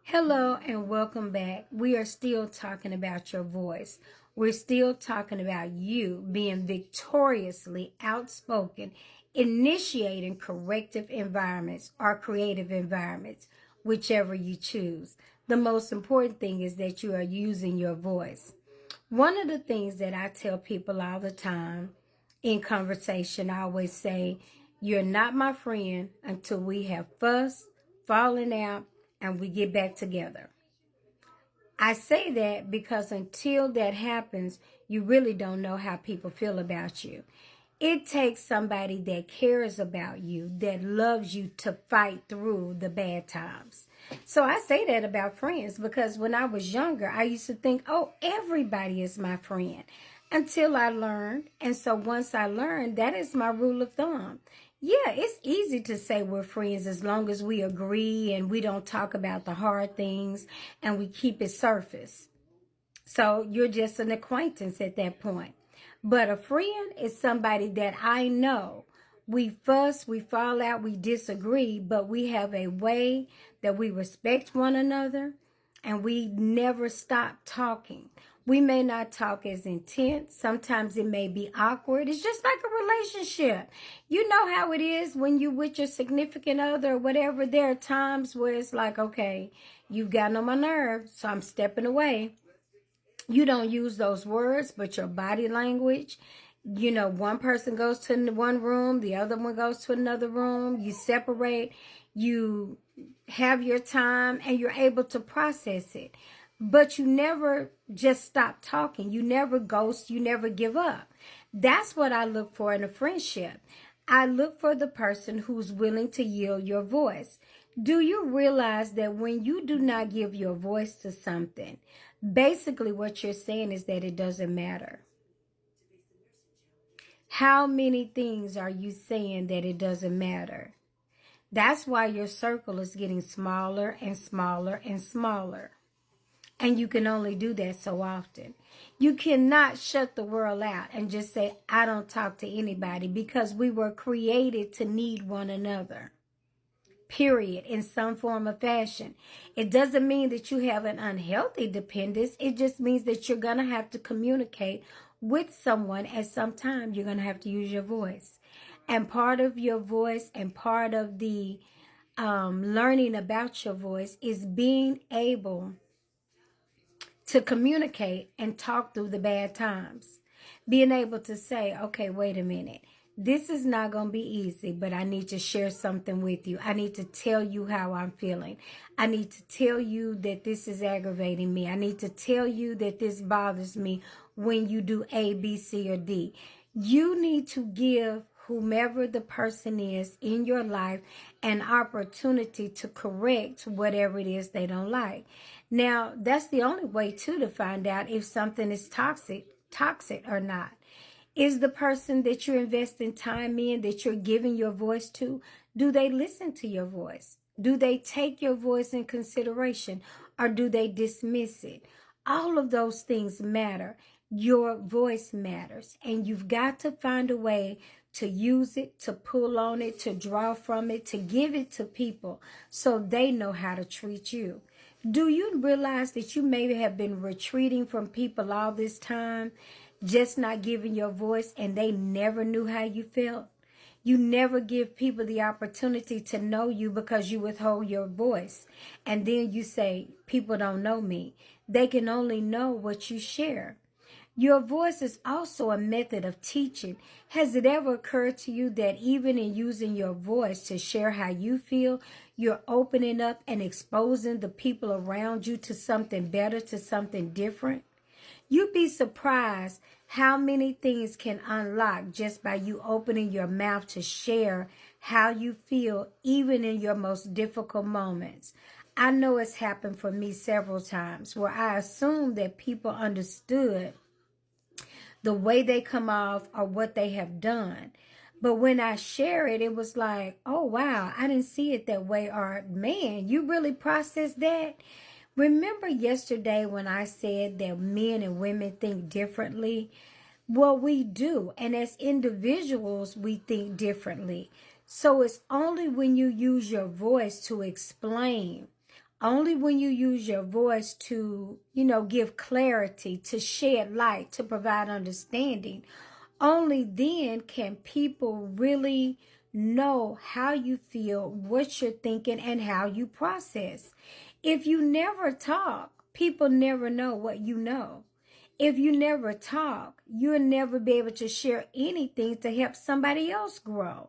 Hello and welcome back. We are still talking about your voice. We're still talking about you being victoriously outspoken, initiating corrective environments or creative environments, whichever you choose. The most important thing is that you are using your voice. One of the things that I tell people all the time in conversation, I always say, you're not my friend until we have fussed, fallen out, and we get back together. I say that because until that happens, you really don't know how people feel about you. It takes somebody that cares about you, that loves you to fight through the bad times. So I say that about friends because when I was younger, I used to think, oh, everybody is my friend until I learned. And so once I learned, that is my rule of thumb. Yeah, it's easy to say we're friends as long as we agree and we don't talk about the hard things and we keep it surface. So you're just an acquaintance at that point. But a friend is somebody that I know. We fuss, we fall out, we disagree, but we have a way that we respect one another and we never stop talking. We may not talk as intense. Sometimes it may be awkward. It's just like a relationship. You know how it is when you with your significant other or whatever. There are times where it's like, okay, you've gotten on my nerves, so I'm stepping away. You don't use those words, but your body language, one person goes to one room, the other one goes to another room, you separate, you have your time, and you're able to process it. But you never just stop talking. You never ghost, you never give up. That's what I look for in a friendship. I look for the person who's willing to yield your voice. Do you realize that when you do not give your voice to something, basically what you're saying is that it doesn't matter? How many things are you saying that it doesn't matter? That's why your circle is getting smaller and smaller and smaller. And you can only do that so often. You cannot shut the world out and just say, I don't talk to anybody, because we were created to need one another. Period, in some form or fashion. It doesn't mean that you have an unhealthy dependence. It just means that you're going to have to communicate with someone at some time. You're going to have to use your voice. And part of your voice and part of the learning about your voice is being able to communicate and talk through the bad times. Being able to say, okay, wait a minute. This is not going to be easy, but I need to share something with you. I need to tell you how I'm feeling. I need to tell you that this is aggravating me. I need to tell you that this bothers me when you do A, B, C, or D. You need to give whomever the person is in your life an opportunity to correct whatever it is they don't like. Now, that's the only way to find out if something is toxic or not. Is the person that you're investing time in, that you're giving your voice to, do they listen to your voice? Do they take your voice in consideration, or do they dismiss it? All of those things matter. Your voice matters, and you've got to find a way to use it, to pull on it, to draw from it, to give it to people so they know how to treat you. Do you realize that you maybe have been retreating from people all this time, just not giving your voice, and they never knew how you felt? You never give people the opportunity to know you because you withhold your voice. And then you say, people don't know me. They can only know what you share. Your voice is also a method of teaching. Has it ever occurred to you that even in using your voice to share how you feel, you're opening up and exposing the people around you to something better, to something different? You'd be surprised how many things can unlock just by you opening your mouth to share how you feel, even in your most difficult moments. I know it's happened for me several times where I assumed that people understood the way they come off or what they have done. But when I share it, it was like, oh, wow, I didn't see it that way. Or, man, you really processed that? Remember yesterday when I said that men and women think differently? Well, we do. And as individuals, we think differently. So it's only when you use your voice to explain Only when you use your voice to, give clarity, to shed light, to provide understanding, only then can people really know how you feel, what you're thinking, and how you process. If you never talk, people never know what you know. If you never talk, you'll never be able to share anything to help somebody else grow.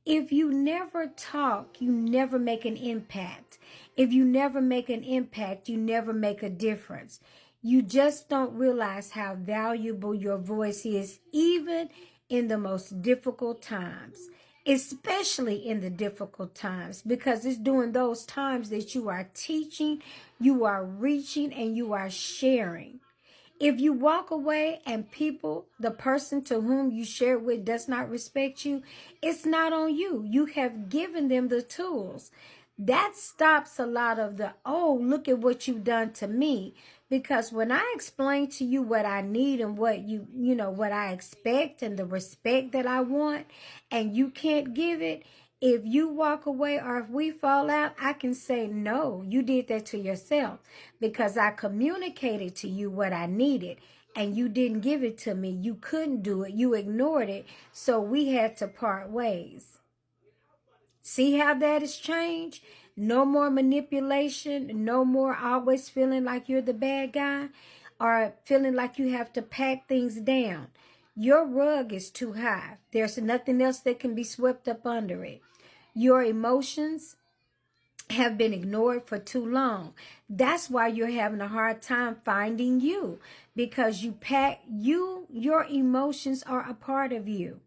If you never talk, you never make an impact. If you never make an impact, you never make a difference. You just don't realize how valuable your voice is, even in the most difficult times, especially in the difficult times, because it's during those times that you are teaching, you are reaching, and you are sharing. If you walk away and the person to whom you share with does not respect you, it's not on you. You have given them the tools. That stops a lot of the, oh, look at what you've done to me. Because when I explain to you what I need and what what I expect and the respect that I want, and you can't give it, if you walk away or if we fall out, I can say, no, you did that to yourself, because I communicated to you what I needed and you didn't give it to me. You couldn't do it. You ignored it. So we had to part ways. See how that has changed? No more manipulation. No more always feeling like you're the bad guy or feeling like you have to pack things down. Your rug is too high. There's nothing else that can be swept up under it. Your emotions have been ignored for too long. That's why you're having a hard time finding you, because your emotions are a part of you.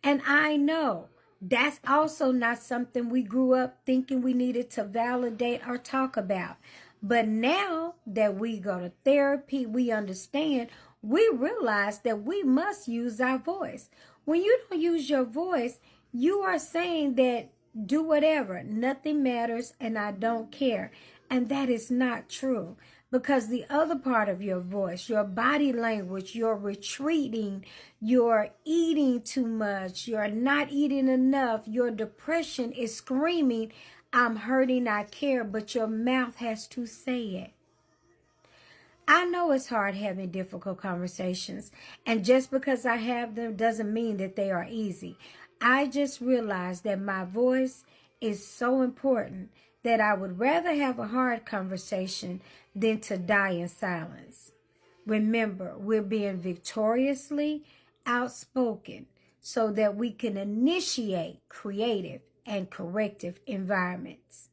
And I know that's also not something we grew up thinking we needed to validate or talk about. But now that we go to therapy, we understand, we realize that we must use our voice. When you don't use your voice, you are saying that do whatever, nothing matters, and I don't care. And that is not true, because the other part of your voice, your body language, you're retreating, you're eating too much, you're not eating enough, your depression is screaming, I'm hurting, I care, but your mouth has to say it. I know it's hard having difficult conversations, and just because I have them doesn't mean that they are easy. I just realized that my voice is so important that I would rather have a hard conversation than to die in silence. Remember, we're being victoriously outspoken so that we can initiate creative and corrective environments.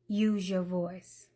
Use your voice.